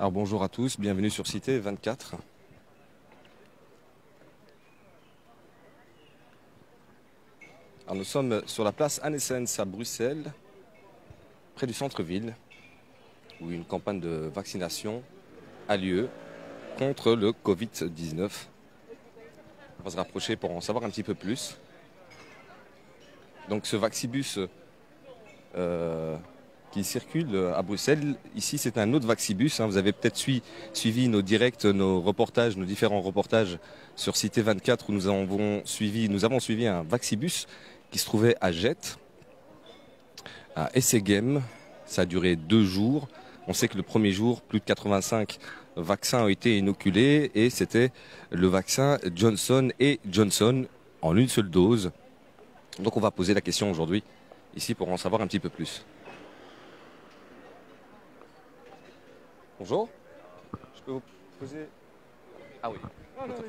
Alors bonjour à tous, bienvenue sur Cité 24. Alors nous sommes sur la place Anne Essens à Bruxelles, près du centre-ville, où une campagne de vaccination a lieu contre le Covid-19. On va se rapprocher pour en savoir un petit peu plus. Donc ce Vaxibus qui circule à Bruxelles, ici c'est un autre Vaxibus. Vous avez peut-être suivi nos directs, nos reportages, nos différents reportages sur Cité 24 où nous avons suivi un Vaxibus qui se trouvait à Jette, à Essegem. Ça a duré 2 jours. On sait que le premier jour, plus de 85 vaccins ont été inoculés et c'était le vaccin Johnson & Johnson en une seule dose. Donc on va poser la question aujourd'hui ici pour en savoir un petit peu plus. Bonjour, je peux vous poser... Ah oui. On va attendre.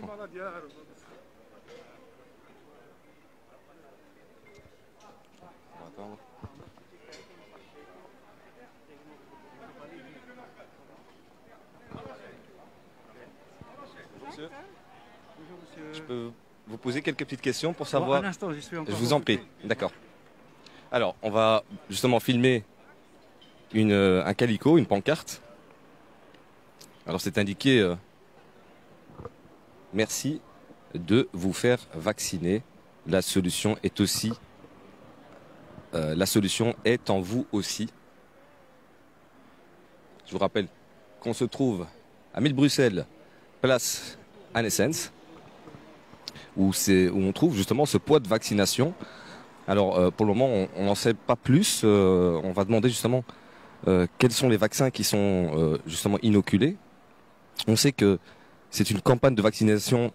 Bonjour monsieur. Bonjour monsieur. Je peux vous poser quelques petites questions pour Bon, savoir... un instant, je suis encore. Je vous en prie, d'accord. Alors, on va justement filmer un calicot, une pancarte. Alors c'est indiqué merci de vous faire vacciner. La solution est aussi la solution est en vous aussi. Je vous rappelle qu'on se trouve à 1000 Bruxelles, place Anne Essens, où on trouve justement ce point de vaccination. Alors pour le moment on n'en sait pas plus. On va demander justement quels sont les vaccins qui sont justement inoculés. On sait que c'est une campagne de vaccination,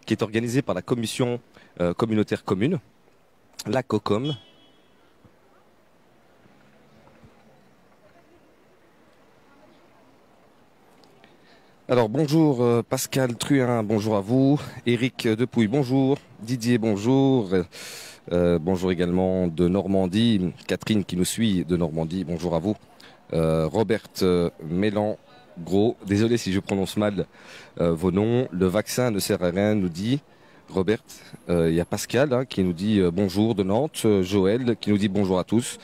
qui est organisée par la commission communautaire commune, la COCOM. Alors bonjour Pascal Truin, bonjour à vous. Éric Depuy, bonjour. Didier, bonjour. Bonjour également de Normandie. Catherine qui nous suit de Normandie, bonjour à vous. Robert Mélan, gros, désolé si je prononce mal vos noms. Le vaccin ne sert à rien, nous dit Robert. Il y a Pascal qui nous dit bonjour de Nantes. Joël qui nous dit bonjour à tous.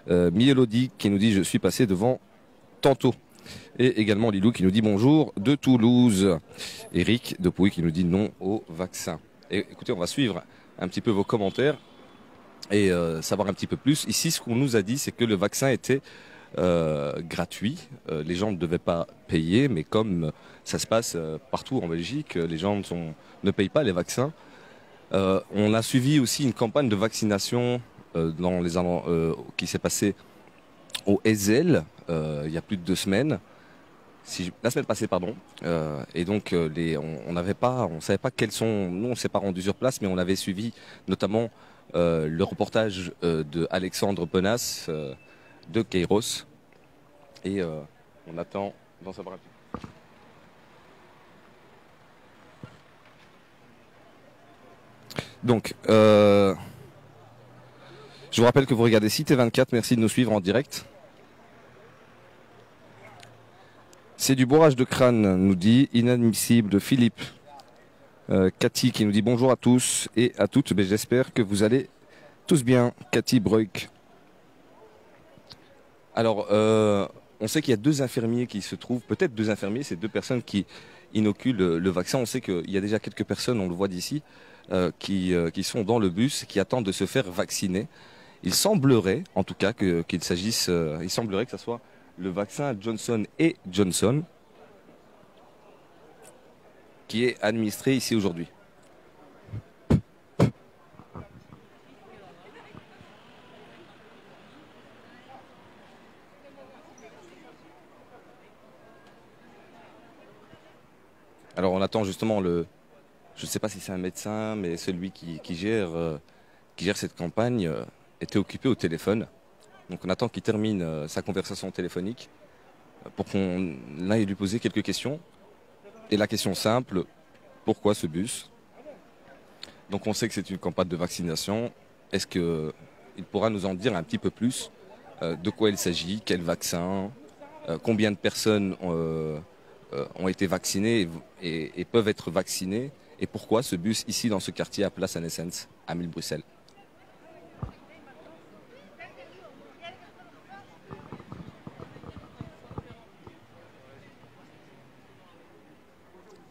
Mielody qui nous dit je suis passé devant tantôt. Et également Lilou qui nous dit bonjour de Toulouse. Eric Depuy qui nous dit non au vaccin. Et écoutez, on va suivre un petit peu vos commentaires et savoir un petit peu plus. Ici, ce qu'on nous a dit, c'est que le vaccin était gratuit. Les gens ne devaient pas payer, mais comme ça se passe partout en Belgique, les gens ne payent pas les vaccins. On a suivi aussi une campagne de vaccination qui s'est passée au Ezel il y a plus de 2 semaines. La semaine passée, pardon. Et donc, on savait pas quels sont. Nous, on s'est pas rendu sur place, mais on avait suivi notamment le reportage de Alexandre Penas de Kairos. Et on attend d'en savoir un peu. Donc, je vous rappelle que vous regardez Cité 24. Merci de nous suivre en direct. C'est du bourrage de crâne, nous dit inadmissible Philippe. Cathy qui nous dit bonjour à tous et à toutes. Mais j'espère que vous allez tous bien. Cathy Breuk. Alors, on sait qu'il y a 2 infirmiers qui se trouvent, peut-être 2 infirmiers, c'est 2 personnes qui inoculent le vaccin. On sait qu'il y a déjà quelques personnes, on le voit d'ici, qui sont dans le bus, qui attendent de se faire vacciner. Il semblerait, en tout cas, il semblerait que ce soit le vaccin Johnson & Johnson qui est administré ici aujourd'hui. Alors on attend justement je ne sais pas si c'est un médecin, mais celui qui gère cette campagne était occupé au téléphone. Donc on attend qu'il termine sa conversation téléphonique pour qu'on aille lui poser quelques questions. Et la question simple, pourquoi ce bus? Donc on sait que c'est une campagne de vaccination. Est-ce qu'il pourra nous en dire un petit peu plus de quoi il s'agit, quel vaccin, combien de personnes ont été vaccinées et peuvent être vaccinées, et pourquoi ce bus ici dans ce quartier à Place Anne-Essens, à Mille-Bruxelles.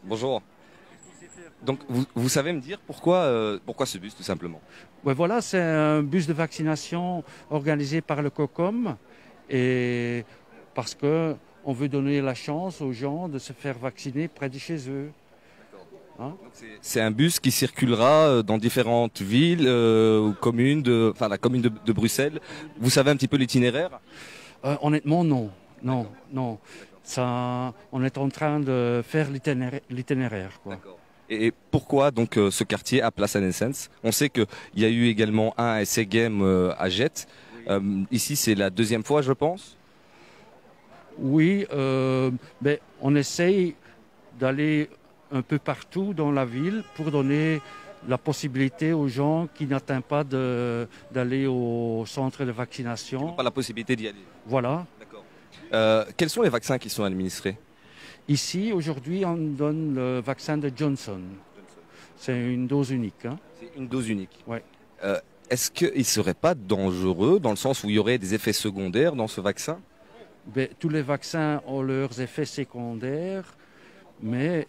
Bonjour. Donc vous savez me dire pourquoi ce bus tout simplement? Ouais, voilà, c'est un bus de vaccination organisé par le COCOM et parce que on veut donner la chance aux gens de se faire vacciner près de chez eux. Hein. C'est un bus qui circulera dans différentes villes ou communes, enfin la commune de Bruxelles. Vous savez un petit peu l'itinéraire? Honnêtement, non, non, non. Ça, on est en train de faire l'itinéraire, quoi. Et pourquoi donc ce quartier à Place Anne-Essens? On sait qu'il y a eu également un essai game à Jette. Ici, c'est la deuxième fois, je pense. Oui, mais on essaye d'aller un peu partout dans la ville pour donner la possibilité aux gens qui n'atteignent pas d'aller au centre de vaccination. Ils n'ont pas la possibilité d'y aller. Voilà. D'accord. Quels sont les vaccins qui sont administrés? Ici, aujourd'hui, on donne le vaccin de Johnson. C'est une dose unique. Hein. C'est une dose unique. Ouais. Est-ce qu'il ne serait pas dangereux dans le sens où il y aurait des effets secondaires dans ce vaccin? Ben, tous les vaccins ont leurs effets secondaires, mais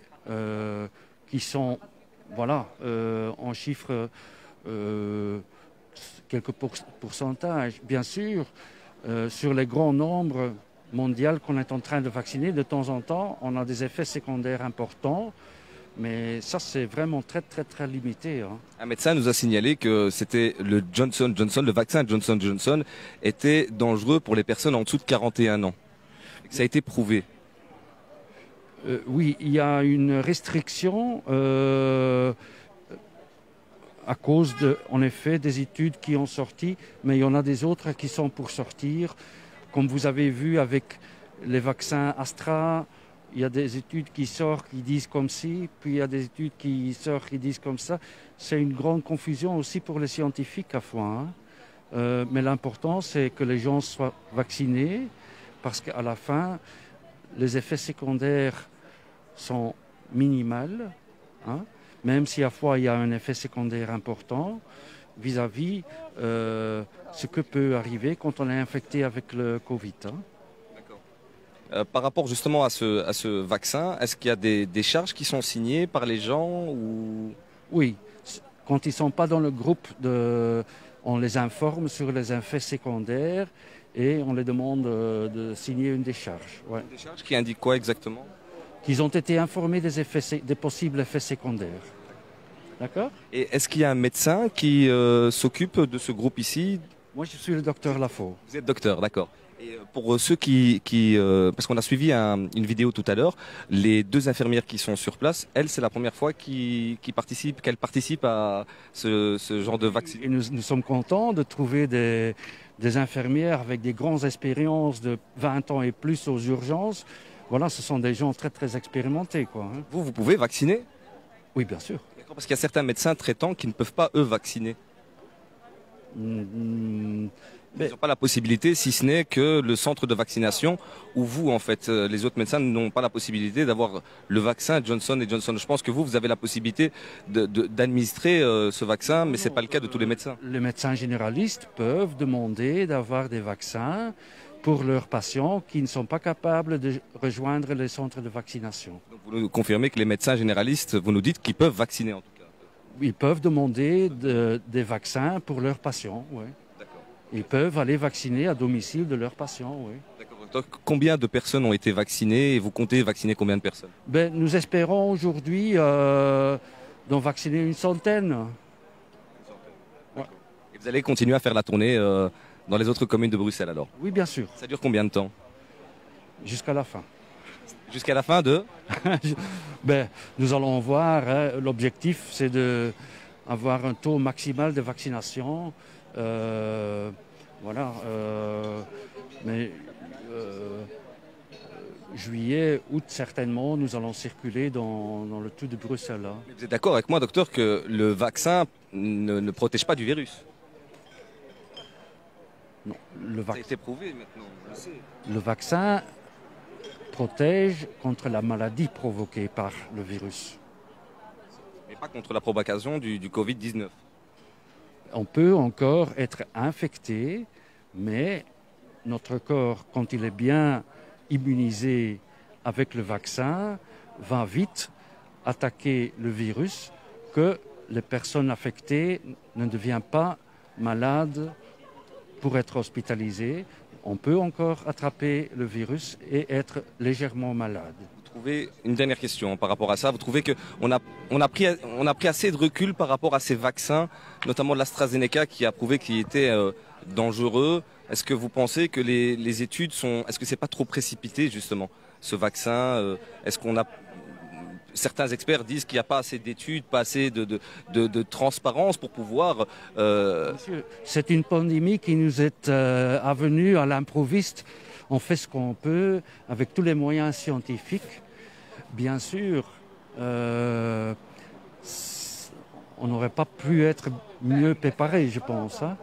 qui sont, voilà, en chiffre quelques pourcentages. Bien sûr, sur les grands nombres mondiaux qu'on est en train de vacciner, de temps en temps, on a des effets secondaires importants. Mais ça, c'est vraiment très, très, très limité. Hein. Un médecin nous a signalé que c'était le Johnson Johnson, le vaccin Johnson Johnson était dangereux pour les personnes en dessous de 41 ans. Ça a été prouvé. Oui, il y a une restriction à cause en effet, des études qui ont sorti, mais il y en a des autres qui sont pour sortir. Comme vous avez vu avec les vaccins Astra, il y a des études qui sortent qui disent comme ci, puis il y a des études qui sortent qui disent comme ça. C'est une grande confusion aussi pour les scientifiques à fois. Hein. Mais l'important, c'est que les gens soient vaccinés, parce qu'à la fin, les effets secondaires sont minimales, hein, même si à la fois il y a un effet secondaire important vis-à-vis ce que peut arriver quand on est infecté avec le Covid. Hein. Par rapport justement à ce vaccin, est-ce qu'il y a des charges qui sont signées par les gens ou... Oui, quand ils ne sont pas dans le groupe, on les informe sur les effets secondaires et on les demande de signer une décharge. Ouais. Une décharge qui indique quoi exactement? Qu'ils ont été informés des possibles effets secondaires. D'accord? Et est-ce qu'il y a un médecin qui s'occupe de ce groupe ici? Moi, je suis le docteur Lafaux. Vous êtes docteur, d'accord. Et pour ceux parce qu'on a suivi une vidéo tout à l'heure, les deux infirmières qui sont sur place, elles, c'est la première fois qu'elles participent à ce genre de vaccin. Et nous sommes contents de trouver des infirmières avec des grandes expériences de 20 ans et plus aux urgences. Voilà, ce sont des gens très, très expérimentés, quoi. Hein. Vous pouvez vacciner? Oui, bien sûr. D'accord, parce qu'il y a certains médecins traitants qui ne peuvent pas, eux, vacciner. Ils n'ont pas la possibilité, si ce n'est que le centre de vaccination, où vous, en fait, les autres médecins n'ont pas la possibilité d'avoir le vaccin Johnson & Johnson. Je pense que vous avez la possibilité d'administrer ce vaccin, mais ce n'est pas le cas de tous les médecins. Les médecins généralistes peuvent demander d'avoir des vaccins pour leurs patients qui ne sont pas capables de rejoindre les centres de vaccination. Donc vous nous confirmez que les médecins généralistes, vous nous dites qu'ils peuvent vacciner en tout cas? Ils peuvent demander des vaccins pour leurs patients, oui. Ils peuvent aller vacciner à domicile de leurs patients, oui. D'accord. Donc, combien de personnes ont été vaccinées et vous comptez vacciner combien de personnes? Ben, nous espérons aujourd'hui d'en vacciner une centaine. Ouais. Et vous allez continuer à faire la tournée dans les autres communes de Bruxelles alors? Oui, bien sûr. Ça dure combien de temps? Jusqu'à la fin. Jusqu'à la fin de? Ben, nous allons voir. Hein, l'objectif, c'est d'avoir un taux maximal de vaccination. Voilà. Mais juillet, août, certainement, nous allons circuler dans le tout de Bruxelles. Hein. Vous êtes d'accord avec moi, docteur, que le vaccin ne protège pas du virus? Non, Ça a été prouvé maintenant, on le sait. le vaccin protège contre la maladie provoquée par le virus. Mais pas contre la propagation du Covid-19. On peut encore être infecté, mais notre corps, quand il est bien immunisé avec le vaccin, va vite attaquer le virus, que les personnes affectées ne deviennent pas malades pour être hospitalisées. On peut encore attraper le virus et être légèrement malade. Vous trouvez, une dernière question par rapport à ça, vous trouvez qu'on a pris assez de recul par rapport à ces vaccins, notamment l'AstraZeneca qui a prouvé qu'il était dangereux. Est-ce que vous pensez que les études sont... Est-ce que c'est pas trop précipité justement, ce vaccin? Est-ce qu'on a... Certains experts disent qu'il n'y a pas assez d'études, pas assez de transparence pour pouvoir... Monsieur, c'est une pandémie qui nous est avenue à l'improviste. On fait ce qu'on peut avec tous les moyens scientifiques. Bien sûr, on n'aurait pas pu être mieux préparé, je pense. Hein.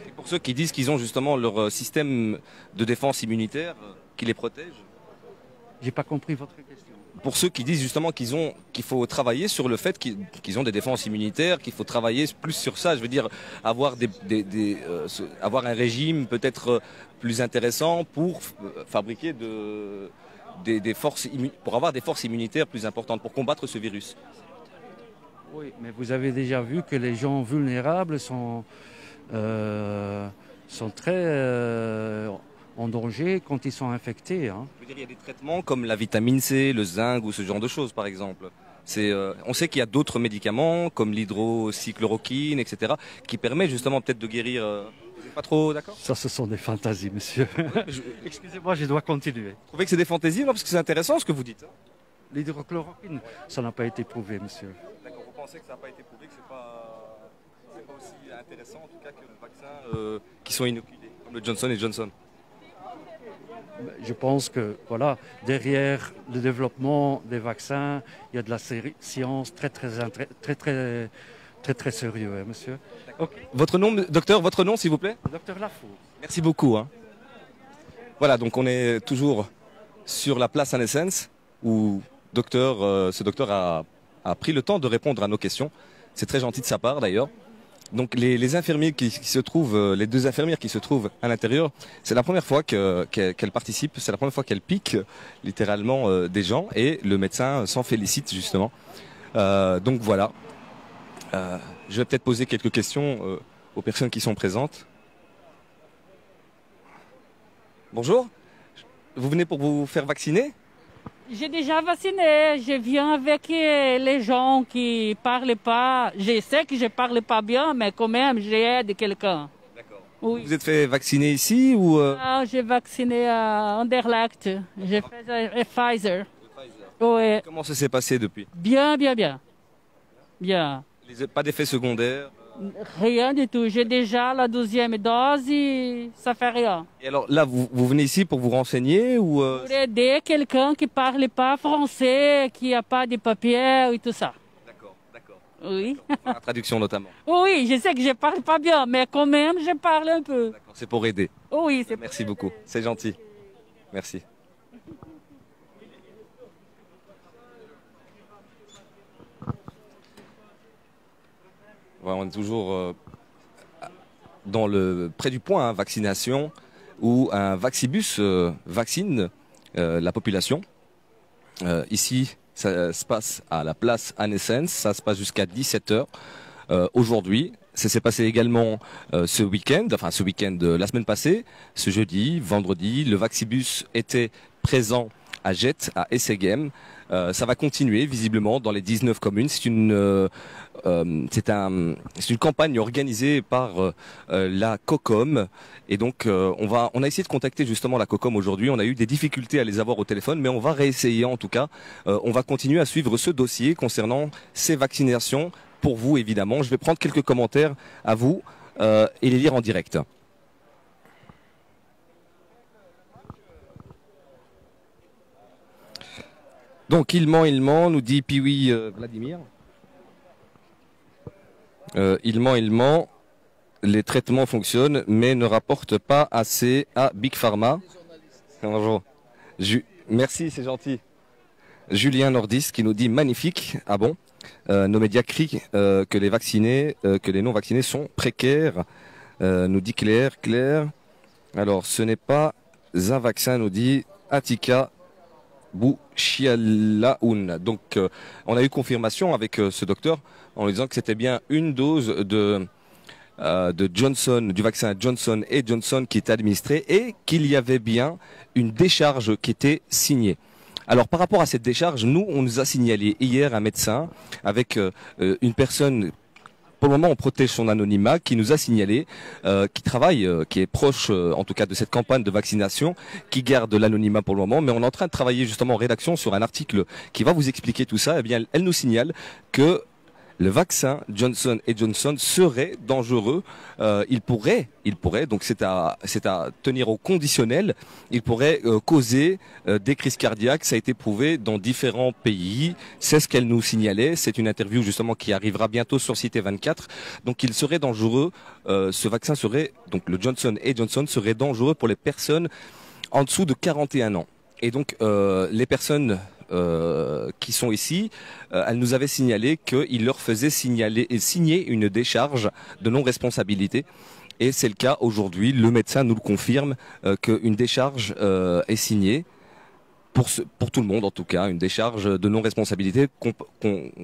Et pour ceux qui disent qu'ils ont justement leur système de défense immunitaire qui les protège? J'ai pas compris votre question. Pour ceux qui disent justement qu'il faut travailler sur le fait qu'ils ont des défenses immunitaires, qu'il faut travailler plus sur ça, je veux dire avoir avoir un régime peut-être plus intéressant pour fabriquer pour avoir des forces immunitaires plus importantes pour combattre ce virus. Oui, mais vous avez déjà vu que les gens vulnérables sont très en danger quand ils sont infectés. Hein. Je veux dire, il y a des traitements comme la vitamine C, le zinc ou ce genre de choses, par exemple. On sait qu'il y a d'autres médicaments comme l'hydroxychloroquine, etc., qui permettent justement peut-être de guérir. Vous n'êtes pas trop d'accord? Ça, ce sont des fantaisies, monsieur. Excusez-moi, je dois continuer. Vous trouvez que c'est des fantaisies? Non, parce que c'est intéressant ce que vous dites. L'hydrochloroquine, ça n'a pas été prouvé, monsieur. D'accord, vous pensez que ça n'a pas été prouvé, que c'est pas aussi intéressant en tout cas que le vaccin qui sont inoculés, comme le Johnson & Johnson? Je pense que voilà, derrière le développement des vaccins, il y a de la science très sérieux, hein, monsieur. Okay. Votre nom, docteur, votre nom, s'il vous plaît? Docteur Lafour. Merci beaucoup. Hein. Voilà, donc on est toujours sur la place Annesens où ce docteur a pris le temps de répondre à nos questions. C'est très gentil de sa part d'ailleurs. Donc les infirmiers qui se trouvent, les deux infirmières qui se trouvent à l'intérieur, c'est la première fois qu'elles participent, c'est la première fois qu'elles piquent littéralement des gens et le médecin s'en félicite justement. Donc voilà, je vais peut-être poser quelques questions aux personnes qui sont présentes. Bonjour, vous venez pour vous faire vacciner? J'ai déjà vacciné. Je viens avec les gens qui ne parlent pas. Je sais que je ne parle pas bien, mais quand même, j'aide quelqu'un. D'accord. Oui. Vous êtes fait vacciner ici ou J'ai vacciné à Anderlecht. J'ai fait Pfizer. Oui. Comment ça s'est passé depuis? Bien. Bien. Pas d'effets secondaires? Rien du tout. J'ai déjà la 12e dose et ça fait rien. Et alors là, vous venez ici pour vous renseigner ou Pour aider quelqu'un qui ne parle pas français, qui n'a pas de papiers et tout ça. D'accord. Oui. Pour faire la traduction notamment. Oui, je sais que je ne parle pas bien, mais quand même, je parle un peu. D'accord, c'est pour aider. Oui, c'est Merci beaucoup, c'est gentil. Merci. Voilà, on est toujours près du point vaccination où un vaccibus vaccine la population. Ici, ça se passe à la place Annesens, ça se passe jusqu'à 17 h aujourd'hui. Ça s'est passé également la semaine passée, ce jeudi, vendredi. Le vaccibus était présent à Jette, à Essegem. Ça va continuer visiblement dans les 19 communes. C'est une campagne organisée par la COCOM et donc on a essayé de contacter justement la COCOM aujourd'hui. On a eu des difficultés à les avoir au téléphone, mais on va réessayer en tout cas. On va continuer à suivre ce dossier concernant ces vaccinations pour vous évidemment. Je vais prendre quelques commentaires à vous et les lire en direct. Donc il ment, nous dit Piwi Vladimir. Il ment, les traitements fonctionnent, mais ne rapportent pas assez à Big Pharma. Bonjour. Merci, c'est gentil. Julien Nordis qui nous dit magnifique. Ah bon? Nos médias crient que les vaccinés, que les non-vaccinés sont précaires. Nous dit Claire. Alors, ce n'est pas un vaccin, nous dit Atika Bouchialaoun. Donc, on a eu confirmation avec ce docteur en lui disant que c'était bien une dose de Johnson, du vaccin Johnson & Johnson qui était administré et qu'il y avait bien une décharge qui était signée. Alors par rapport à cette décharge, on nous a signalé hier un médecin avec une personne, pour le moment on protège son anonymat, qui nous a signalé, qui travaille, qui est proche en tout cas de cette campagne de vaccination, qui garde l'anonymat pour le moment, mais on est en train de travailler justement en rédaction sur un article qui va vous expliquer tout ça. Eh bien, elle nous signale que le vaccin Johnson & Johnson serait dangereux. Il pourrait, donc c'est à tenir au conditionnel, il pourrait causer des crises cardiaques. Ça a été prouvé dans différents pays. C'est ce qu'elle nous signalait. C'est une interview justement qui arrivera bientôt sur Cité 24. Donc il serait dangereux, ce vaccin serait, donc le Johnson & Johnson serait dangereux pour les personnes en dessous de 41 ans. Et donc les personnes qui sont ici, elle nous avait signalé qu'il leur faisait signer une décharge de non-responsabilité. Et c'est le cas aujourd'hui. Le médecin nous le confirme qu'une décharge est signée pour tout le monde, en tout cas, une décharge de non-responsabilité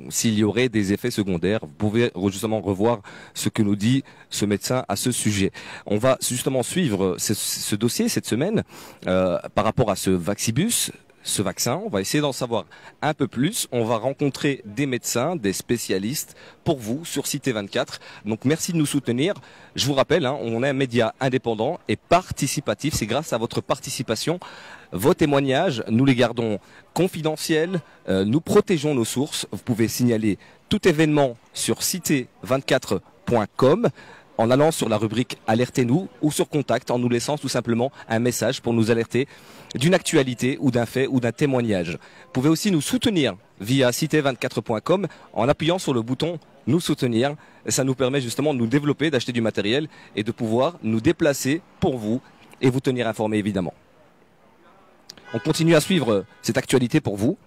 s'il y aurait des effets secondaires. Vous pouvez justement revoir ce que nous dit ce médecin à ce sujet. On va justement suivre ce dossier cette semaine par rapport à ce Vaccibus. Ce vaccin, on va essayer d'en savoir un peu plus. On va rencontrer des médecins, des spécialistes pour vous sur Cité 24. Donc merci de nous soutenir. Je vous rappelle, on est un média indépendant et participatif. C'est grâce à votre participation, vos témoignages, nous les gardons confidentiels. Nous protégeons nos sources. Vous pouvez signaler tout événement sur cité24.com. en allant sur la rubrique « Alertez-nous » ou sur « Contact » en nous laissant tout simplement un message pour nous alerter d'une actualité ou d'un fait ou d'un témoignage. Vous pouvez aussi nous soutenir via cité24.com en appuyant sur le bouton « Nous soutenir ». Ça nous permet justement de nous développer, d'acheter du matériel et de pouvoir nous déplacer pour vous et vous tenir informés évidemment. On continue à suivre cette actualité pour vous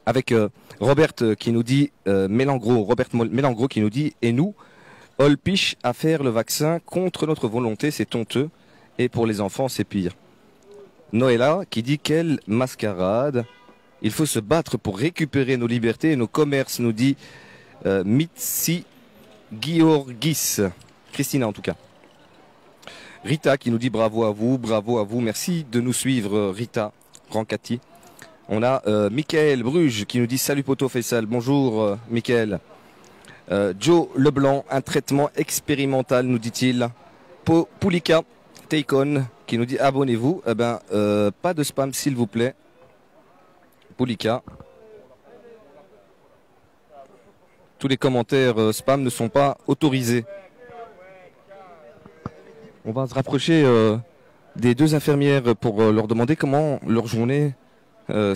avec Robert qui nous dit Robert Mélangros qui nous dit « Et nous ?» Olpich à faire le vaccin contre notre volonté, c'est honteux. Et pour les enfants, c'est pire. Noëlla qui dit quelle mascarade. Il faut se battre pour récupérer nos libertés et nos commerces, nous dit Mitsi Georgis. Christina en tout cas. Rita qui nous dit bravo à vous. Merci de nous suivre Rita Rancati. On a Michael Bruges qui nous dit salut Poto Fessal. Bonjour Michael. Joe Leblanc, un traitement expérimental, nous dit-il. Poulika Teikon, qui nous dit abonnez-vous. Eh ben, pas de spam, s'il vous plaît. Poulika. Tous les commentaires spam ne sont pas autorisés. On va se rapprocher des deux infirmières pour leur demander comment leur journée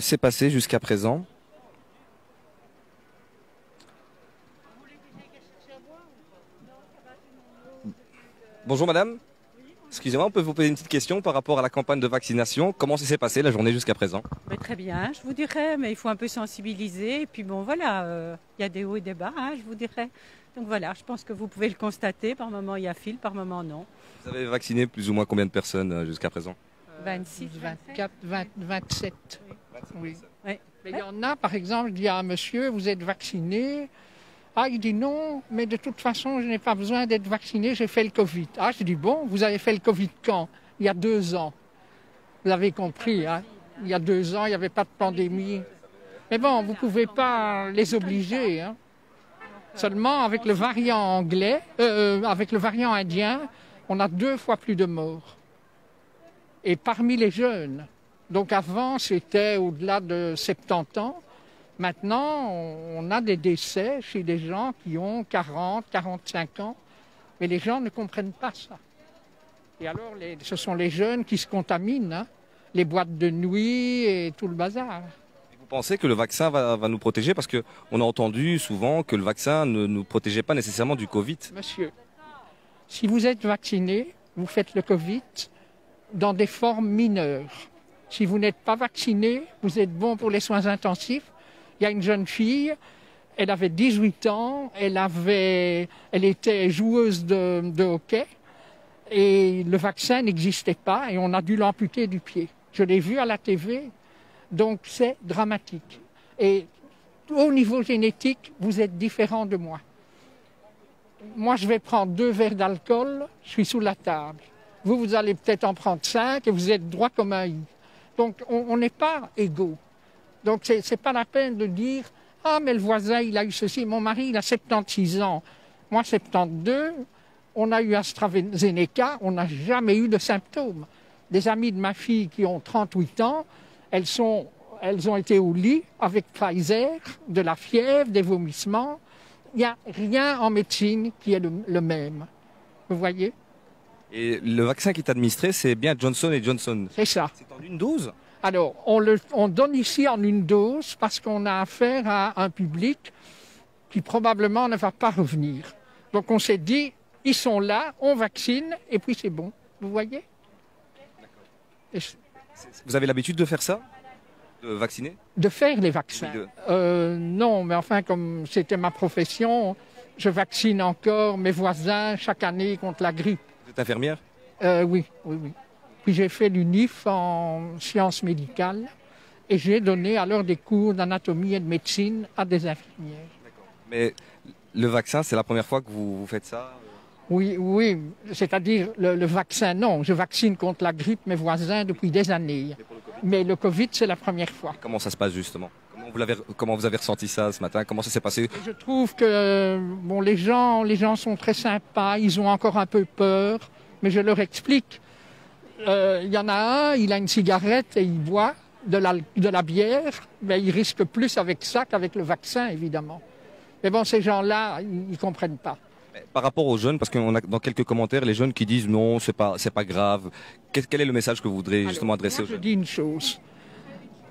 s'est passée jusqu'à présent. Bonjour madame, excusez-moi, on peut vous poser une petite question par rapport à la campagne de vaccination. Comment ça s'est passé la journée jusqu'à présent? Très bien, je vous dirais, mais il faut un peu sensibiliser. Et puis bon, voilà, il y a des hauts et des bas, je vous dirais. Donc voilà, je pense que vous pouvez le constater. Par moment, il y a fil, par moment, non. Vous avez vacciné plus ou moins combien de personnes jusqu'à présent? 26, 24, 27. Oui. Oui. Mais il y en a, par exemple, je dis à un monsieur, vous êtes vacciné? Ah, il dit non, mais de toute façon, je n'ai pas besoin d'être vacciné, j'ai fait le Covid. Ah, je dis bon, vous avez fait le Covid quand? Il y a 2 ans. Vous avez compris, hein? Il y a 2 ans, il n'y avait pas de pandémie. Mais bon, vous ne pouvez pas les obliger. Hein? Seulement, avec le variant anglais, avec le variant indien, on a 2 fois plus de morts. Et parmi les jeunes. Donc avant, c'était au-delà de 70 ans. Maintenant, on a des décès chez des gens qui ont 40, 45 ans, mais les gens ne comprennent pas ça. Et alors, ce sont les jeunes qui se contaminent, hein, les boîtes de nuit et tout le bazar. Et vous pensez que le vaccin va nous protéger? Parce qu'on a entendu souvent que le vaccin ne nous protégeait pas nécessairement du Covid. Monsieur, si vous êtes vacciné, vous faites le Covid dans des formes mineures. Si vous n'êtes pas vacciné, vous êtes bon pour les soins intensifs. Il y a une jeune fille, elle avait 18 ans, elle était joueuse de hockey et le vaccin n'existait pas et on a dû l'amputer du pied. Je l'ai vu à la TV, donc c'est dramatique. Et au niveau génétique, vous êtes différent de moi. Moi, je vais prendre 2 verres d'alcool, je suis sous la table. Vous allez peut-être en prendre 5 et vous êtes droit comme un i. Donc, on n'est pas égaux. Donc, c'est pas la peine de dire « Ah, mais le voisin, il a eu ceci. Mon mari, il a 76 ans. Moi, 72. On a eu AstraZeneca. On n'a jamais eu de symptômes. Des amis de ma fille qui ont 38 ans, elles ont été au lit avec Pfizer, de la fièvre, des vomissements. Il n'y a rien en médecine qui est le même. Vous voyez ? Et le vaccin qui est administré, c'est bien Johnson & Johnson. C'est ça. C'est en une dose? Alors, on donne ici en une dose parce qu'on a affaire à un public qui probablement ne va pas revenir. Donc on s'est dit, ils sont là, on vaccine et puis c'est bon. Vous voyez? Vous avez l'habitude de faire ça? De vacciner? De faire les vaccins? Non, mais enfin, comme c'était ma profession, je vaccine encore mes voisins chaque année contre la grippe. Vous êtes infirmière? Oui. Puis j'ai fait l'UNIF en sciences médicales et j'ai donné alors des cours d'anatomie et de médecine à des infirmières. Mais le vaccin, c'est la première fois que vous faites ça? Oui, c'est-à-dire le vaccin, non. Je vaccine contre la grippe mes voisins depuis des années. Mais le Covid, c'est la première fois. Comment ça se passe justement? Comment vous avez ressenti ça ce matin? Comment ça s'est passé? Je trouve que bon, les gens sont très sympas, ils ont encore un peu peur, mais je leur explique. Il y en a un, il a une cigarette et il boit de la bière, mais il risque plus avec ça qu'avec le vaccin, évidemment. Mais bon, ces gens-là, ils ne comprennent pas. Par rapport aux jeunes, parce qu'on a dans quelques commentaires les jeunes qui disent non, c'est pas grave. Quel est le message que vous voudrez justement adresser aux jeunes? Je dis une chose.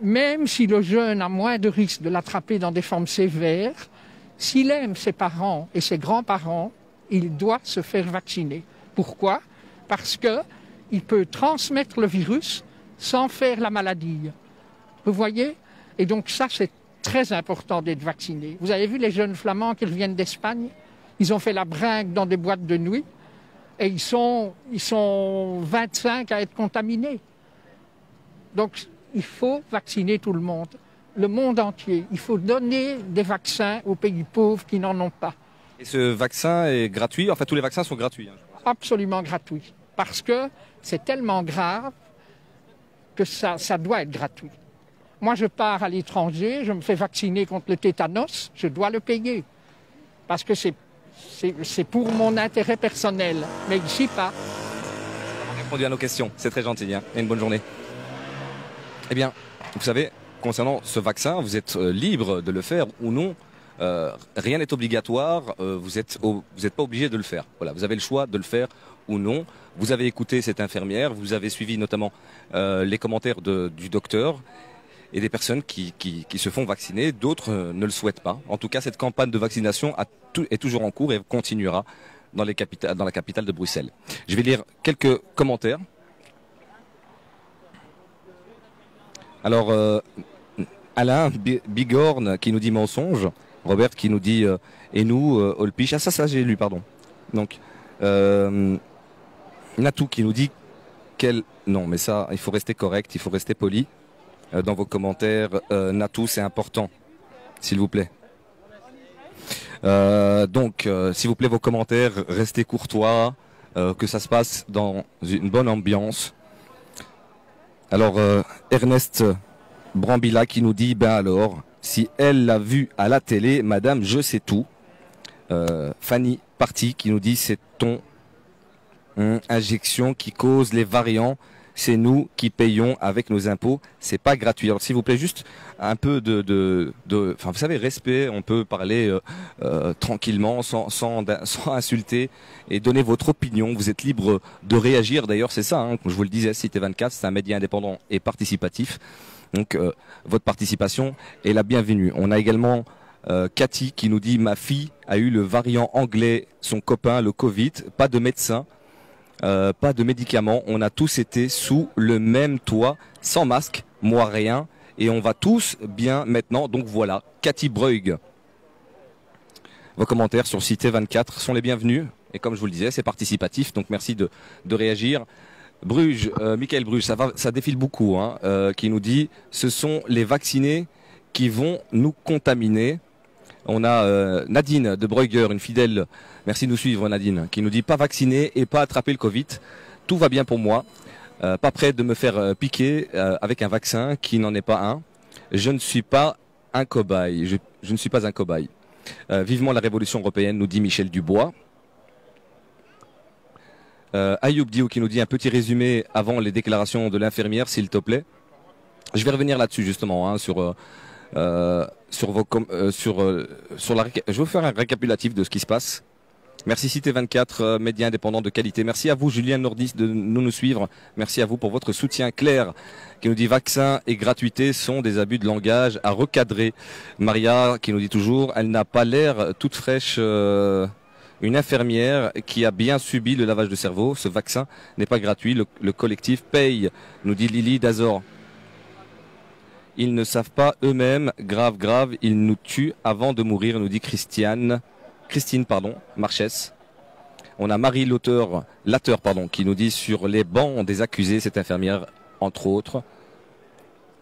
Même si le jeune a moins de risques de l'attraper dans des formes sévères, s'il aime ses parents et ses grands-parents, il doit se faire vacciner. Pourquoi? Parce qu'il peut transmettre le virus sans faire la maladie. Vous voyez? Et donc ça, c'est très important d'être vacciné. Vous avez vu les jeunes flamands qui reviennent d'Espagne? Ils ont fait la bringue dans des boîtes de nuit et ils sont 25 à être contaminés. Donc, il faut vacciner tout le monde entier. Il faut donner des vaccins aux pays pauvres qui n'en ont pas. Et ce vaccin est gratuit? Enfin, tous les vaccins sont gratuits. Absolument gratuit. Parce que c'est tellement grave que ça doit être gratuit. Moi, je pars à l'étranger, je me fais vacciner contre le tétanos, je dois le payer. Parce que c'est pour mon intérêt personnel. Mais ici, pas. Vous avez répondu à nos questions. C'est très gentil. Et une bonne journée. Eh bien, vous savez, concernant ce vaccin, vous êtes libre de le faire ou non. Rien n'est obligatoire. Vous n'êtes pas obligé de le faire. Voilà, vous avez le choix de le faire ou non. Vous avez écouté cette infirmière. Vous avez suivi notamment les commentaires du docteur. Et des personnes qui se font vacciner, d'autres ne le souhaitent pas. En tout cas, cette campagne de vaccination est toujours en cours et continuera dans la capitale de Bruxelles. Je vais lire quelques commentaires. Alors, Alain Bigorne qui nous dit mensonge, Robert qui nous dit et nous, Olpich, ah ça j'ai lu, pardon. Donc, Natou qui nous dit non, mais ça, il faut rester correct, il faut rester poli. Dans vos commentaires, Natou, c'est important, s'il vous plaît. Donc, s'il vous plaît, vos commentaires, restez courtois, que ça se passe dans une bonne ambiance. Alors, Ernest Brambilla qui nous dit, ben alors, si elle l'a vu à la télé, madame, je sais tout. Fanny Party qui nous dit, c'est ton injection qui cause les variants. C'est nous qui payons avec nos impôts, c'est pas gratuit. Alors s'il vous plaît, juste un peu enfin vous savez, respect. On peut parler tranquillement, sans insulter et donner votre opinion. Vous êtes libre de réagir. D'ailleurs, c'est ça. Comme je vous le disais, Cité 24, c'est un média indépendant et participatif. Donc votre participation est la bienvenue. On a également Cathy qui nous dit, ma fille a eu le variant anglais, son copain le Covid, pas de médecin. Pas de médicaments, on a tous été sous le même toit, sans masque, moi rien, et on va tous bien maintenant. Donc voilà, Cathy Breug. Vos commentaires sur Cité 24 sont les bienvenus. Et comme je vous le disais, c'est participatif, donc merci de réagir. Bruges, Michael Bruges, ça défile beaucoup, hein, qui nous dit « Ce sont les vaccinés qui vont nous contaminer ». On a Nadine de Breuger, une fidèle, merci de nous suivre Nadine, qui nous dit « Pas vacciné et pas attraper le Covid, tout va bien pour moi, pas prêt de me faire piquer avec un vaccin qui n'en est pas un. Je ne suis pas un cobaye, je ne suis pas un cobaye. Vivement la révolution européenne, nous dit Michel Dubois. Ayoub Dio qui nous dit un petit résumé avant les déclarations de l'infirmière, s'il te plaît. Je vais revenir là-dessus justement, hein, sur la. Je vais vous faire un récapitulatif de ce qui se passe. Merci Cité 24, médias indépendants de qualité. Merci à vous Julien Nordis de nous suivre. Merci à vous pour votre soutien. Claire qui nous dit vaccin et gratuité sont des abus de langage à recadrer. Maria qui nous dit toujours elle n'a pas l'air toute fraîche. Une infirmière qui a bien subi le lavage de cerveau. Ce vaccin n'est pas gratuit. Le collectif paye, nous dit Lily d'Azor. Ils ne savent pas eux-mêmes. Grave, grave. Ils nous tuent avant de mourir, nous dit Christine, Marchès. On a Marie Latteur, qui nous dit sur les bancs des accusés, cette infirmière, entre autres.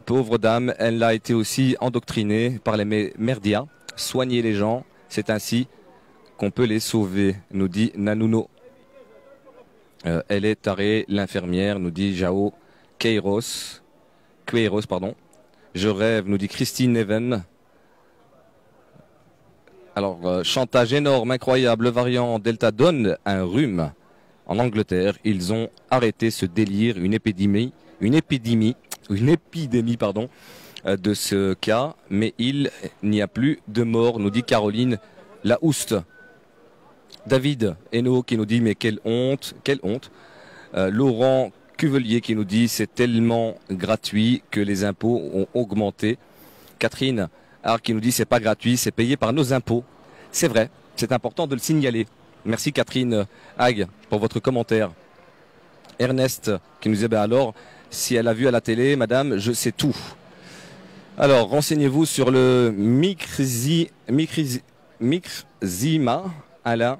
Pauvre dame, elle a été aussi endoctrinée par les merdias. Soigner les gens, c'est ainsi qu'on peut les sauver, nous dit Nanuno. Elle est tarée, l'infirmière, nous dit Jao Queiroz. Je rêve, nous dit Christine Neven. Alors, chantage énorme, incroyable, le variant Delta donne un rhume. En Angleterre, ils ont arrêté ce délire, une épidémie, de ce cas, mais il n'y a plus de mort, nous dit Caroline Lahouste. David Hainaut qui nous dit mais quelle honte. Laurent Cuvelier qui nous dit c'est tellement gratuit que les impôts ont augmenté. Catherine Art qui nous dit c'est pas gratuit, c'est payé par nos impôts. C'est vrai, c'est important de le signaler. Merci Catherine Hague pour votre commentaire. Ernest qui nous dit alors si elle a vu à la télé, madame, je sais tout. Alors renseignez-vous sur le Micrzima, Alain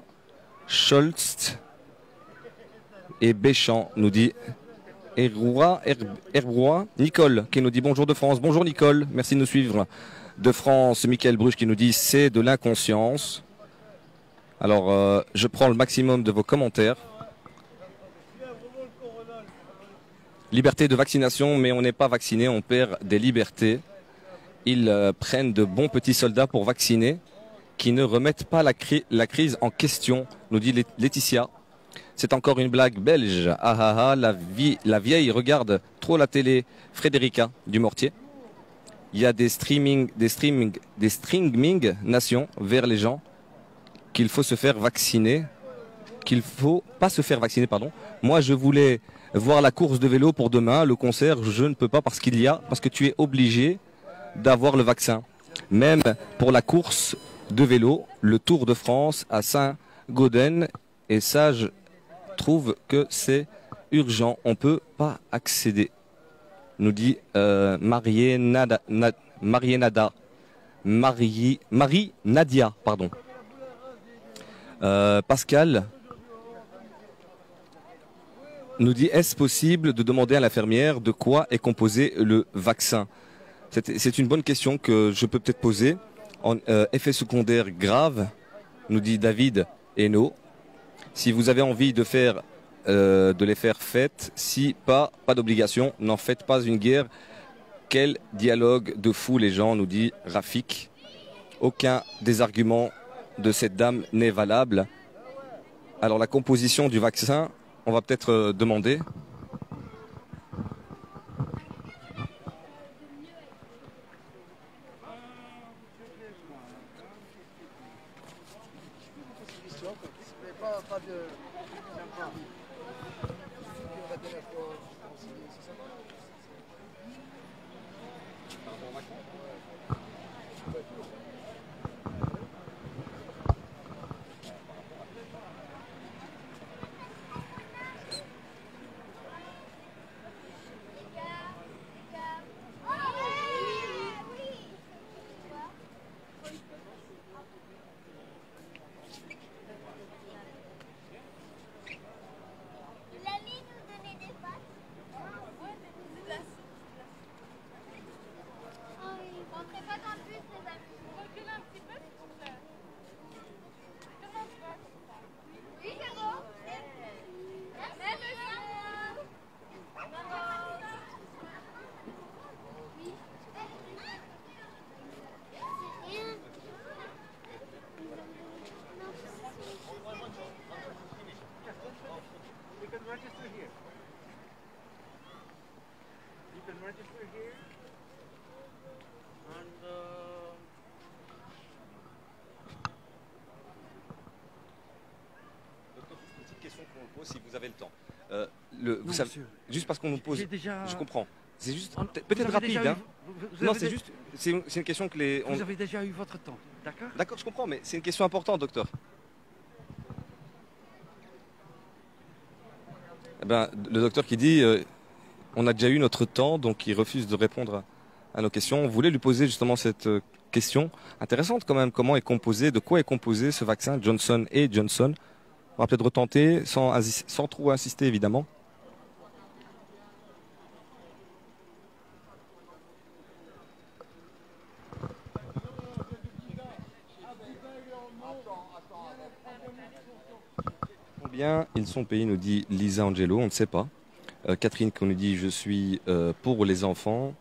Scholz et Béchamp, nous dit Herbrois. Nicole qui nous dit bonjour de France. Bonjour Nicole, merci de nous suivre. De France, Michael Bruges qui nous dit c'est de l'inconscience. Alors je prends le maximum de vos commentaires. Liberté de vaccination, mais on n'est pas vacciné, on perd des libertés. Ils prennent de bons petits soldats pour vacciner, qui ne remettent pas la crise en question, nous dit Laetitia. C'est encore une blague belge. Ah ah ah, la vieille regarde trop la télé. Frédérica du Mortier. Il y a des streaming nations vers les gens qu'il faut se faire vacciner. Qu'il faut pas se faire vacciner, pardon. Moi, je voulais voir la course de vélo pour demain. Le concert, je ne peux pas parce que tu es obligé d'avoir le vaccin. Même pour la course de vélo, le Tour de France à Saint-Gaudens. Et ça, je trouve que c'est urgent. On ne peut pas accéder. Nous dit Marie Nadia, pardon. Pascal nous dit est-ce possible de demander à l'infirmière de quoi est composé le vaccin? C'est une bonne question que je peux peut-être poser. En effet secondaire grave, nous dit David Hainaut. Si vous avez envie de les faire, faites. Si pas d'obligation, n'en faites pas une guerre. Quel dialogue de fou les gens, nous dit Rafik. Aucun des arguments de cette dame n'est valable. Alors la composition du vaccin, on va peut-être demander. Petite question qu'on pose si vous avez le temps. Vous savez, juste parce qu'on nous pose, je comprends. C'est juste peut-être rapide. Hein. Non, c'est juste, c'est une question que les. Vous avez déjà eu votre temps, d'accord? D'accord, je comprends, mais c'est une question importante, docteur. Eh ben, le docteur qui dit, on a déjà eu notre temps, donc il refuse de répondre à nos questions. On voulait lui poser justement cette question intéressante quand même. Comment est composé, de quoi est composé ce vaccin Johnson & Johnson? On va peut-être retenter sans trop insister évidemment. Combien ils sont payés, nous dit Lisa Angelo, on ne sait pas. Catherine qui nous dit je suis pour les enfants,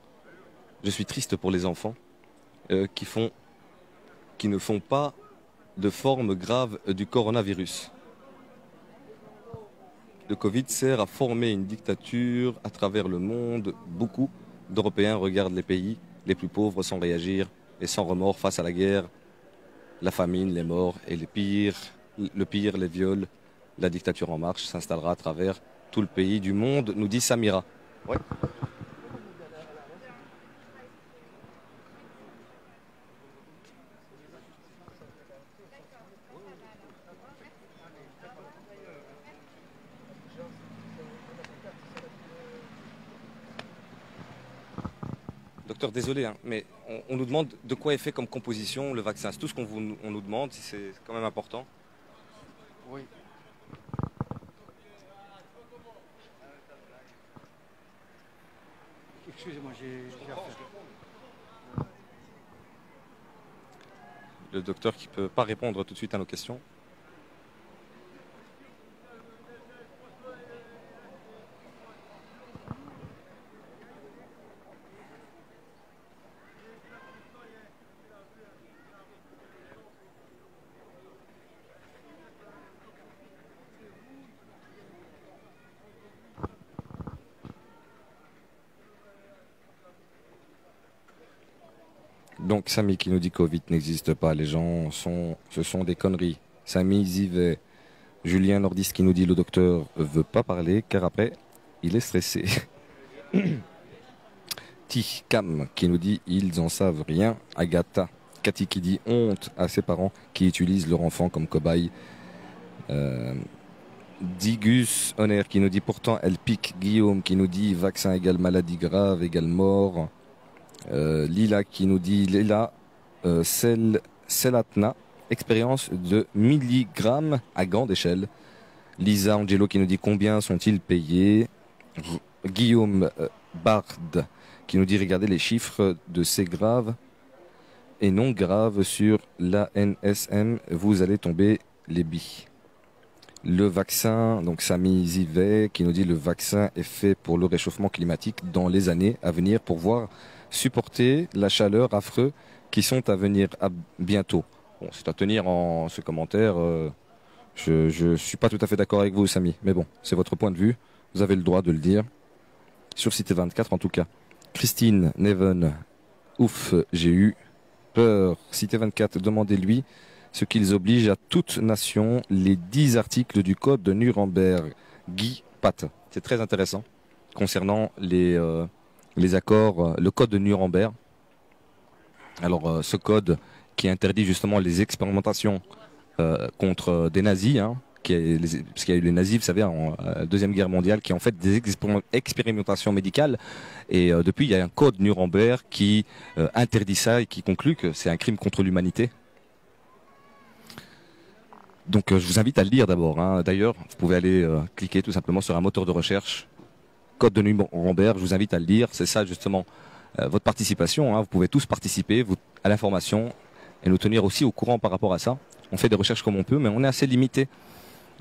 je suis triste pour les enfants qui ne font pas de forme grave du coronavirus. Le Covid sert à former une dictature à travers le monde. Beaucoup d'Européens regardent les pays les plus pauvres sans réagir et sans remords face à la guerre, la famine, les morts et le pire, les viols. La dictature en marche s'installera à travers tout le pays du monde, nous dit Samira. Ouais. Docteur, désolé, hein, mais on nous demande de quoi est fait comme composition le vaccin. C'est tout ce qu'on nous demande, si c'est quand même important. Oui. Excusez-moi, j'ai affaire. Le docteur qui ne peut pas répondre tout de suite à nos questions. Donc Samy qui nous dit Covid n'existe pas, les gens ce sont des conneries. Samy Zivet. Julien Nordiste qui nous dit le docteur veut pas parler car après il est stressé. Ti Cam qui nous dit ils en savent rien. Agatha. Cathy qui dit honte à ses parents qui utilisent leur enfant comme cobaye. Digus Honor qui nous dit pourtant elle pique. Guillaume qui nous dit vaccin égale maladie grave égale mort. Lila qui nous dit Léla Selatna, expérience de milligrammes à grande échelle. Lisa Angelo qui nous dit combien sont-ils payés. Guillaume Bard qui nous dit regardez les chiffres de ces graves et non graves sur l'ANSM, vous allez tomber les billes. Le vaccin, donc Samy Zivet qui nous dit le vaccin est fait pour le réchauffement climatique dans les années à venir pour voir supporter la chaleur affreuse qui sont à venir bientôt. Bon, c'est à tenir en ce commentaire. Je ne suis pas tout à fait d'accord avec vous, Samy. Mais bon, c'est votre point de vue. Vous avez le droit de le dire. Sur Cité 24, en tout cas. Christine Neven. Ouf, j'ai eu peur. Cité 24, demandez-lui ce qu'ils obligent à toute nation les 10 articles du code de Nuremberg. Guy Pat. C'est très intéressant concernant les accords, le code de Nuremberg. Alors ce code qui interdit justement les expérimentations contre des nazis, hein, parce qu'il y a eu les nazis, vous savez, en Deuxième Guerre mondiale, qui ont fait des expérimentations médicales. Et depuis, il y a un code Nuremberg qui interdit ça et qui conclut que c'est un crime contre l'humanité. Donc je vous invite à le lire d'abord. Hein. D'ailleurs, vous pouvez aller cliquer tout simplement sur un moteur de recherche. Code de Nuremberg, je vous invite à le lire. C'est ça justement votre participation. Hein. Vous pouvez tous participer à l'information et nous tenir aussi au courant par rapport à ça. On fait des recherches comme on peut, mais on est assez limité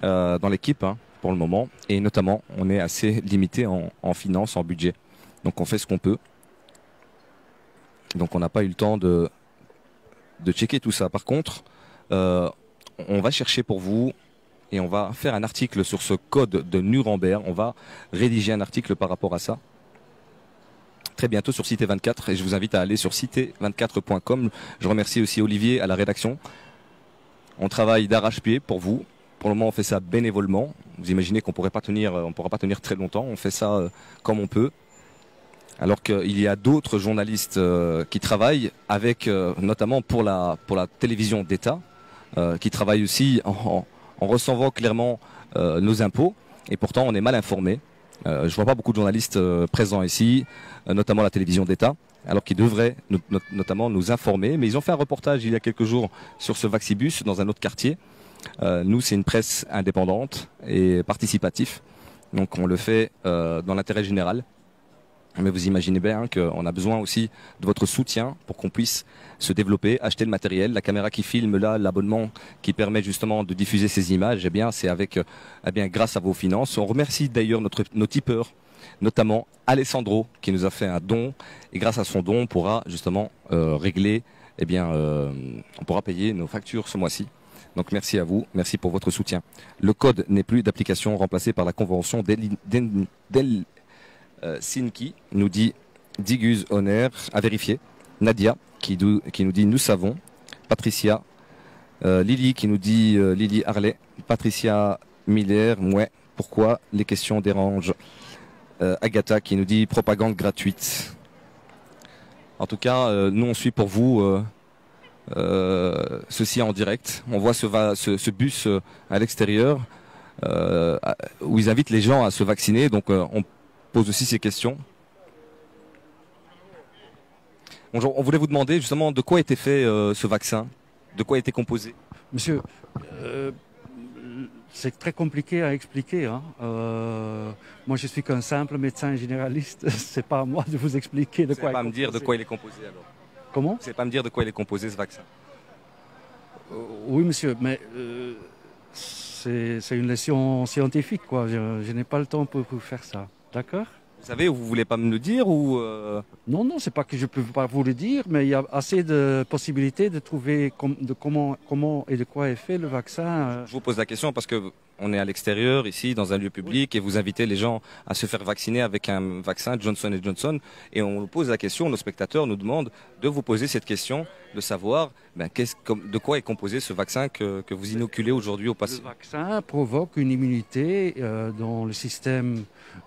dans l'équipe hein, pour le moment. Et notamment, on est assez limité en finances, en budget. Donc on fait ce qu'on peut. Donc on n'a pas eu le temps de checker tout ça. Par contre, on va chercher pour vous et on va faire un article sur ce code de Nuremberg. On va rédiger un article par rapport à ça. très bientôt sur Cité 24 et je vous invite à aller sur cité24.com. Je remercie aussi Olivier à la rédaction. On travaille d'arrache-pied pour vous. Pour le moment, on fait ça bénévolement. Vous imaginez qu'on pourra pas tenir très longtemps. On fait ça comme on peut. Alors qu'il y a d'autres journalistes qui travaillent avec, notamment pour la télévision d'État, qui travaillent aussi en recevant clairement nos impôts. Et pourtant, on est mal informé. Je vois pas beaucoup de journalistes présents ici, notamment la télévision d'État, alors qu'ils devraient notamment nous informer. Mais ils ont fait un reportage il y a quelques jours sur ce Vaxibus dans un autre quartier. Nous, c'est une presse indépendante et participative. Donc on le fait dans l'intérêt général. Mais vous imaginez bien qu'on a besoin aussi de votre soutien pour qu'on puisse se développer, acheter le matériel, la caméra qui filme là, l'abonnement qui permet justement de diffuser ces images. Eh bien, c'est grâce à vos finances. On remercie d'ailleurs nos tipeurs, notamment Alessandro qui nous a fait un don. Et grâce à son don, on pourra justement régler, on pourra payer nos factures ce mois-ci. Donc merci à vous, merci pour votre soutien. Le code n'est plus d'application, remplacé par la convention Sinki, nous dit Digus Honor, à vérifier. Nadia qui nous dit nous savons. Patricia, Lily qui nous dit Lily Harley. Patricia Miller, ouais, pourquoi les questions dérangent. Agatha qui nous dit propagande gratuite. En tout cas, nous on suit pour vous ceci en direct. On voit ce bus à l'extérieur où ils invitent les gens à se vacciner. Donc on pose aussi ces questions. Bonjour, on voulait vous demander justement de quoi était fait ce vaccin, de quoi était composé. Monsieur, c'est très compliqué à expliquer. Hein. Moi, je suis qu'un simple médecin généraliste. C'est pas à moi de vous expliquer de quoi. Vous ne savez pas me dire de quoi il est composé alors. Comment? Vous ne savez pas me dire de quoi il est composé ce vaccin. Oui, monsieur, mais c'est une leçon scientifique, quoi. Je n'ai pas le temps pour faire ça. D'accord? Vous savez, vous voulez pas me le dire ou Non, c'est pas que je peux pas vous le dire, mais il y a assez de possibilités de trouver comment et de quoi est fait le vaccin. Je vous pose la question parce que on est à l'extérieur, ici, dans un lieu public, et vous invitez les gens à se faire vacciner avec un vaccin Johnson & Johnson, et on pose la question, nos spectateurs nous demandent de vous poser cette question, de savoir de quoi est composé ce vaccin que vous inoculez aujourd'hui au patient. Le vaccin provoque une immunité dans le système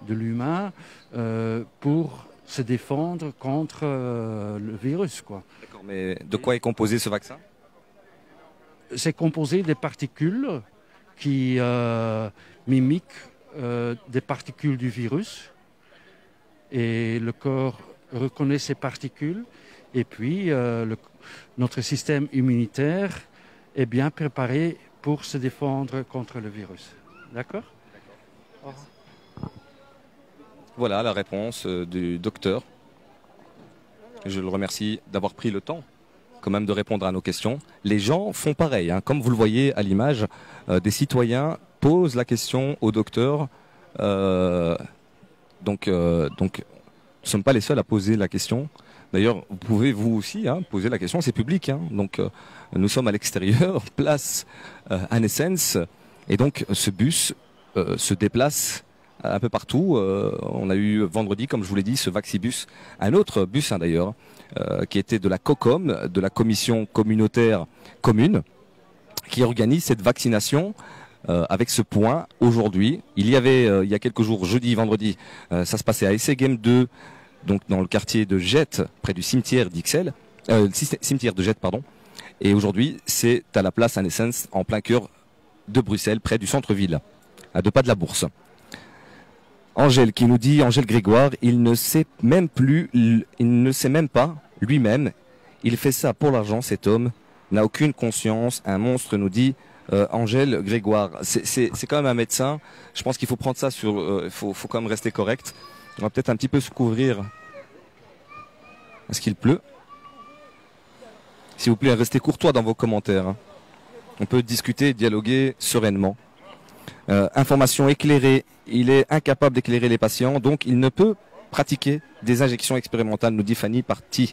de l'humain pour se défendre contre le virus, quoi. D'accord, mais de quoi est composé ce vaccin? C'est composé des particules qui mimiquent des particules du virus, et le corps reconnaît ces particules, et puis notre système immunitaire est bien préparé pour se défendre contre le virus. D'accord? Voilà la réponse du docteur. Je le remercie d'avoir pris le temps quand même de répondre à nos questions. Les gens font pareil, hein. Comme vous le voyez à l'image, des citoyens posent la question au docteur. Donc, nous ne sommes pas les seuls à poser la question. D'ailleurs, vous pouvez vous aussi poser la question, c'est public. Hein. Donc, nous sommes à l'extérieur, place Anne Essence, et donc ce bus se déplace un peu partout. On a eu vendredi, comme je vous l'ai dit, ce Vaxibus, un autre bus d'ailleurs, qui était de la COCOM, de la Commission communautaire commune, qui organise cette vaccination avec ce point aujourd'hui. Il y avait, il y a quelques jours, jeudi, vendredi, ça se passait à Essay Game 2, donc dans le quartier de Jette, près du cimetière d'Ixelles, cimetière de Jette, pardon. Et aujourd'hui, c'est à la place Anne Essence, en plein cœur de Bruxelles, près du centre-ville, à 2 pas de la Bourse. Angèle qui nous dit, Angèle Grégoire, il ne sait même pas lui-même, il fait ça pour l'argent, cet homme, n'a aucune conscience, un monstre, nous dit Angèle Grégoire. C'est quand même un médecin, je pense qu'il faut prendre ça sur, faut quand même rester correct. On va peut-être un petit peu se couvrir. Est-ce qu'il pleut? S'il vous plaît, restez courtois dans vos commentaires. Hein. On peut discuter, dialoguer sereinement. Information éclairée, il est incapable d'éclairer les patients, donc il ne peut pratiquer des injections expérimentales, nous dit Fanny Parti.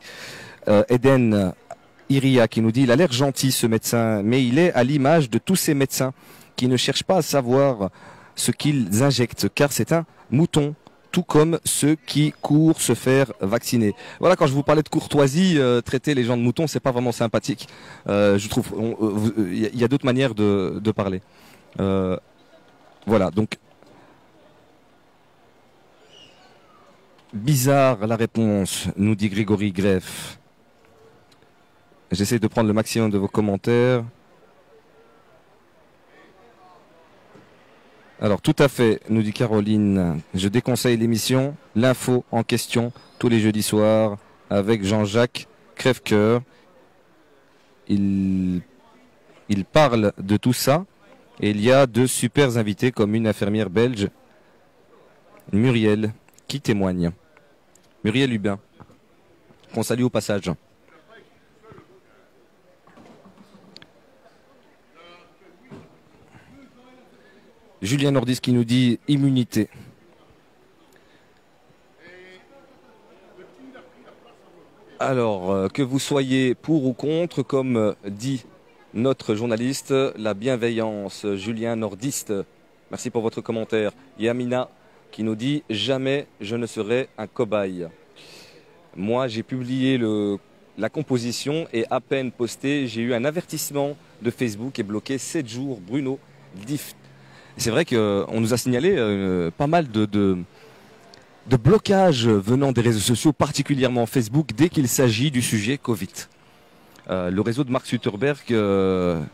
Eden Iria qui nous dit, il a l'air gentil ce médecin, mais il est à l'image de tous ces médecins qui ne cherchent pas à savoir ce qu'ils injectent, car c'est un mouton tout comme ceux qui courent se faire vacciner. Voilà, quand je vous parlais de courtoisie, traiter les gens de moutons, c'est pas vraiment sympathique. Je trouve, il y a d'autres manières de parler. Voilà, donc bizarre la réponse, nous dit Grégory Greff. J'essaie de prendre le maximum de vos commentaires. Alors tout à fait, nous dit Caroline, je déconseille l'émission, l'info en question, tous les jeudis soirs, avec Jean-Jacques Crèvecoeur. Il parle de tout ça, et il y a de super invités comme une infirmière belge, Muriel, qui témoigne. Muriel Hubin, qu'on salue au passage. Julien Nordis qui nous dit immunité. Alors, que vous soyez pour ou contre, comme dit notre journaliste, la bienveillance, Julien Nordiste. Merci pour votre commentaire. Yamina qui nous dit jamais je ne serai un cobaye. Moi, j'ai publié la composition et à peine posté, j'ai eu un avertissement de Facebook et bloqué 7 jours. Bruno Dift. C'est vrai qu'on nous a signalé pas mal de blocages venant des réseaux sociaux, particulièrement Facebook, dès qu'il s'agit du sujet Covid. Le réseau de Mark Zuckerberg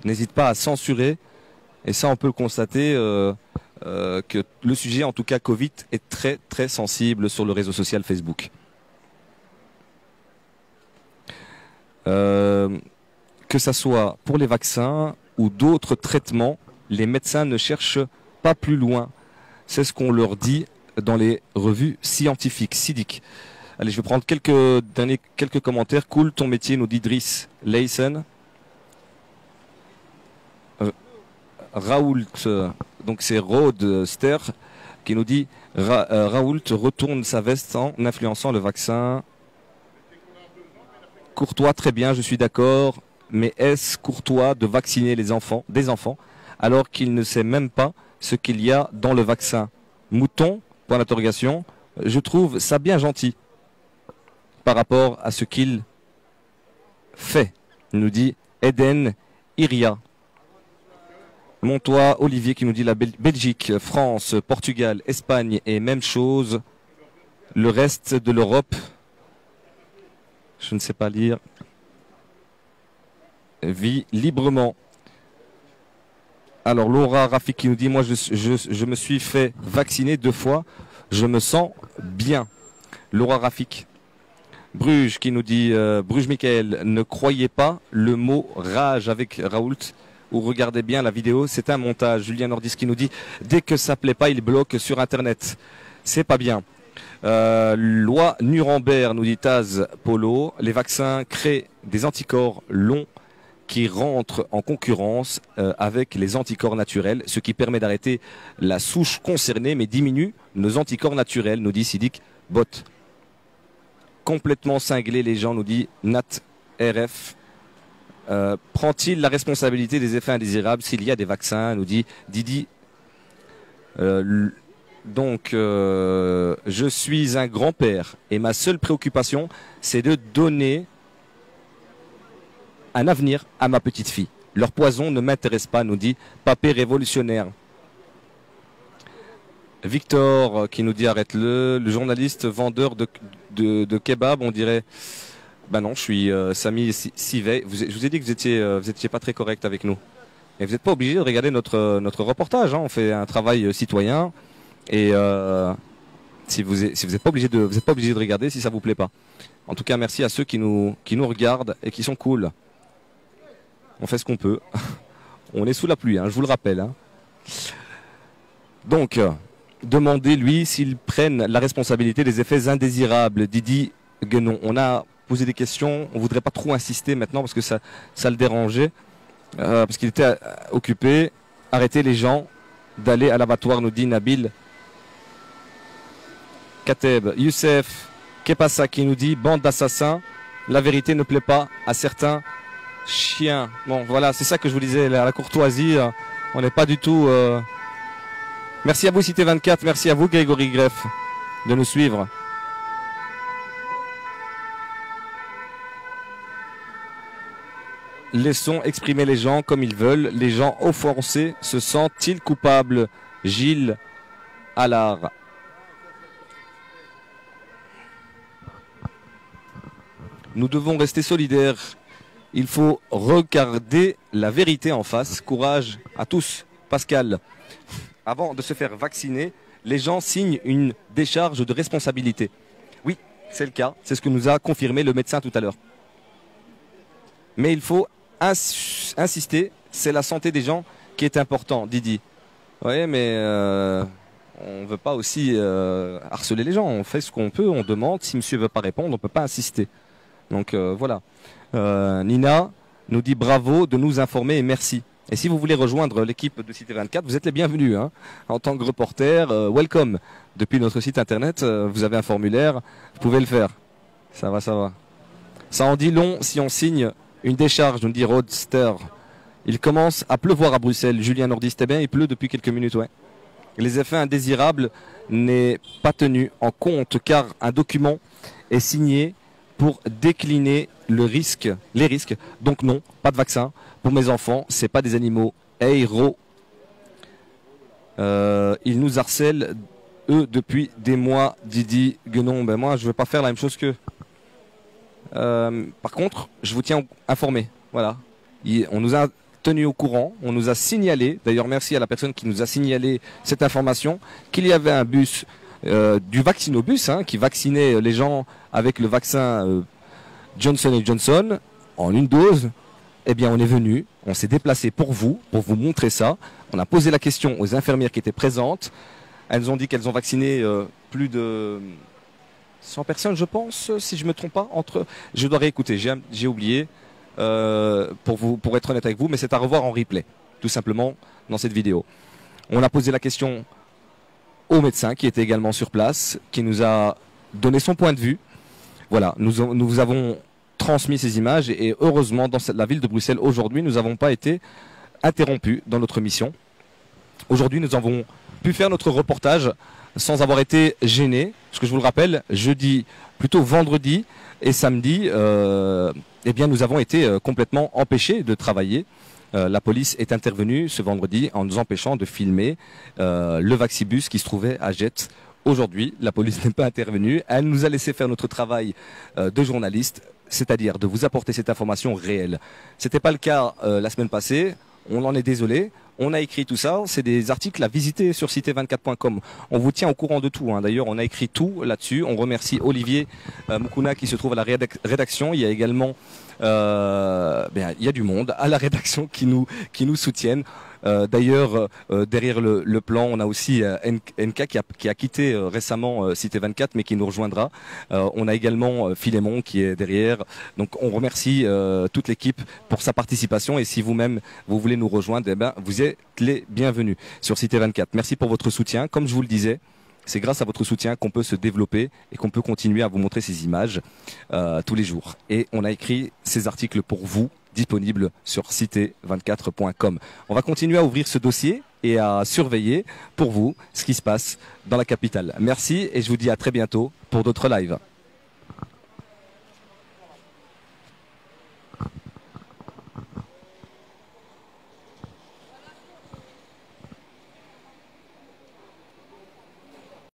n'hésite pas à censurer, et ça on peut le constater, que le sujet, en tout cas Covid, est très très sensible sur le réseau social Facebook. Que ça soit pour les vaccins ou d'autres traitements, les médecins ne cherchent pas plus loin. C'est ce qu'on leur dit dans les revues scientifiques. Sidic. Allez, je vais prendre quelques commentaires. Cool ton métier, nous dit Driss Leysen. Raoult, donc c'est Roadster, qui nous dit Raoult retourne sa veste en influençant le vaccin. Courtois, très bien, je suis d'accord. Mais est-ce courtois de vacciner des enfants alors qu'il ne sait même pas ce qu'il y a dans le vaccin? Mouton, point d'interrogation, je trouve ça bien gentil par rapport à ce qu'il fait, nous dit Eden Iria. Montois, Olivier qui nous dit la Belgique, France, Portugal, Espagne et même chose. Le reste de l'Europe, je ne sais pas lire, vit librement. Alors Laura Rafik qui nous dit moi je me suis fait vacciner 2 fois, je me sens bien. Laura Rafik. Bruges qui nous dit Bruges Michael, ne croyez pas le mot rage avec Raoult ou regardez bien la vidéo, c'est un montage. Julien Nordis qui nous dit dès que ça plaît pas il bloque sur internet. C'est pas bien. Loi Nuremberg nous dit Taz Polo, les vaccins créent des anticorps longs qui rentrent en concurrence avec les anticorps naturels, ce qui permet d'arrêter la souche concernée, mais diminue nos anticorps naturels, nous dit Sidic Bot. Complètement cinglé les gens, nous dit Nat RF. Prend-il la responsabilité des effets indésirables s'il y a des vaccins, nous dit Didi. Donc, je suis un grand-père et ma seule préoccupation, c'est de donner un avenir à ma petite fille. Leur poison ne m'intéresse pas, nous dit Papé révolutionnaire. Victor qui nous dit arrête-le. Le journaliste vendeur de kebab, on dirait. Ben non, je suis Samy Sivet. Je vous ai dit que vous étiez pas très correct avec nous. Et vous n'êtes pas obligé de regarder notre reportage. Hein. On fait un travail citoyen. Et si vous n'êtes pas obligé de regarder si ça vous plaît pas. En tout cas, merci à ceux qui nous regardent et qui sont cool. On fait ce qu'on peut. On est sous la pluie, hein, je vous le rappelle. Hein. Donc, demandez-lui s'ils prennent la responsabilité des effets indésirables. Didi Guenon, on a posé des questions. On voudrait pas trop insister maintenant parce que ça le dérangeait. Parce qu'il était occupé. Arrêtez les gens d'aller à l'abattoir, nous dit Nabil Kateb. Youssef Kepassa qui nous dit bande d'assassins. La vérité ne plaît pas à certains chiens. Bon, voilà, c'est ça que je vous disais, la courtoisie. On n'est pas du tout... Merci à vous, Cité 24. Merci à vous, Grégory Greff. de nous suivre. Laissons exprimer les gens comme ils veulent. Les gens offensés se sentent-ils coupables? Gilles Allard. Nous devons rester solidaires. Il faut regarder la vérité en face. Courage à tous. Pascal, avant de se faire vacciner, les gens signent une décharge de responsabilité. Oui, c'est le cas. C'est ce que nous a confirmé le médecin tout à l'heure. Mais il faut insister, c'est la santé des gens qui est important, Didi. Oui, mais on ne veut pas aussi harceler les gens. On fait ce qu'on peut, on demande. Si monsieur ne veut pas répondre, on ne peut pas insister. Donc voilà. Nina nous dit bravo de nous informer et merci. Et si vous voulez rejoindre l'équipe de Cité 24, vous êtes les bienvenus. Hein, en tant que reporter, welcome. Depuis notre site internet, vous avez un formulaire, vous pouvez le faire. Ça va, ça va. Ça en dit long si on signe une décharge, nous dit Roadster. Il commence à pleuvoir à Bruxelles. Julien Nordiste, eh bien, il pleut depuis quelques minutes, ouais. Les effets indésirables n'est pas tenu en compte car un document est signé pour décliner les risques. Donc non, pas de vaccin. Pour mes enfants, c'est pas des animaux. Héros. Ils nous harcèlent, eux, depuis des mois. Didi Guenon, ben moi, je ne vais pas faire la même chose qu'eux. Par contre, je vous tiens informé. Voilà. On nous a tenu au courant, on nous a signalé, d'ailleurs merci à la personne qui nous a signalé cette information, qu'il y avait un bus du vaccinobus qui vaccinait les gens avec le vaccin Johnson & Johnson en une dose. Eh bien on est venu, on s'est déplacé pour vous montrer ça. On a posé la question aux infirmières qui étaient présentes. Elles ont dit qu'elles ont vacciné plus de 100 personnes, je pense, si je ne me trompe pas. Je dois réécouter, j'ai oublié, pour être honnête avec vous, mais c'est à revoir en replay, tout simplement, dans cette vidéo. On a posé la question au médecin qui était également sur place, qui nous a donné son point de vue. Voilà, nous avons transmis ces images et heureusement, dans la ville de Bruxelles, aujourd'hui, nous n'avons pas été interrompus dans notre mission. Aujourd'hui, nous avons pu faire notre reportage sans avoir été gênés, parce que je vous le rappelle, vendredi et samedi, eh bien nous avons été complètement empêchés de travailler. La police est intervenue ce vendredi en nous empêchant de filmer le Vaxibus qui se trouvait à Jette. Aujourd'hui, la police n'est pas intervenue, elle nous a laissé faire notre travail de journaliste, c'est-à-dire de vous apporter cette information réelle. Ce n'était pas le cas la semaine passée, on en est désolé. On a écrit tout ça, c'est des articles à visiter sur cité24.com. On vous tient au courant de tout. D'ailleurs, on a écrit tout là-dessus. On remercie Olivier Moukouna qui se trouve à la rédaction. Il y a également, il y a du monde à la rédaction qui nous soutiennent. D'ailleurs, derrière le plan, on a aussi NK qui a quitté récemment Cité 24, mais qui nous rejoindra. On a également Philémon qui est derrière. Donc, on remercie toute l'équipe pour sa participation. Et si vous-même, vous voulez nous rejoindre, eh ben, vous êtes les bienvenus sur Cité 24. Merci pour votre soutien. Comme je vous le disais, c'est grâce à votre soutien qu'on peut se développer et qu'on peut continuer à vous montrer ces images tous les jours. Et on a écrit ces articles pour vous, disponibles sur cité24.com. On va continuer à ouvrir ce dossier et à surveiller pour vous ce qui se passe dans la capitale. Merci et je vous dis à très bientôt pour d'autres lives.